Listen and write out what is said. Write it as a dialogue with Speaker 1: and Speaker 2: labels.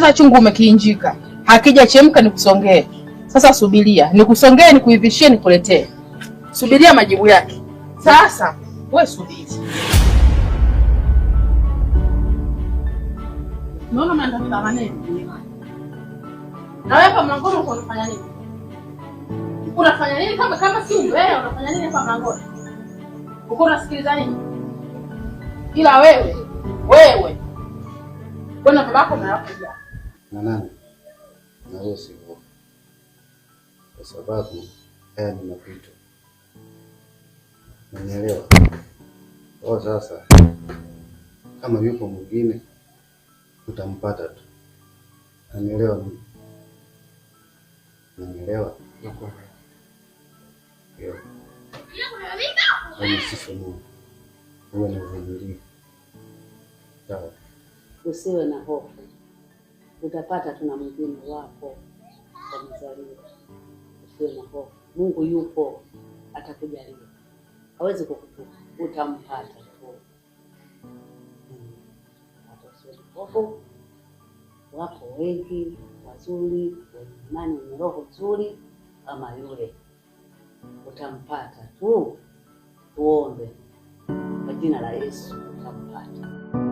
Speaker 1: naona chungu umekiinjika. Hakijachemka nikusongee. Sasa subiria, nikusongee, nikuivishie, nikuletee. Subiria majibu yake. Sasa wewe subiri. Naona mnataka maneno. Na wewe kwa mlangoni unafanya nini? Unafanya nini kama si wewe unafanya nini kwa mlangoni? Uko unasikiliza nini? Ila wewe bwana babako anakuja.
Speaker 2: Na nani? Na wewe sio. Kwa sababu haya ni mapito. Unanielewa? Kwa sasa kama yupo mwingine utampata tu. Unanielewa mimi? Unanielewa? Ndio. Wewe si Mungu. Wewe ni uvumilivu. Sawa.
Speaker 3: Usiwe na hofu. Utapata tu na mwingine wako kwa mzaliwa. Usiwe na hofu. Mungu yupo, atakujalia. Hawezi kukutupa. Utampata tu. Hata usiwe na hofu. Wako wengi wazuri, wenye imani, wenye roho nzuri kama yule. Utampata tu. Tuombe kwa jina la Yesu, utampata.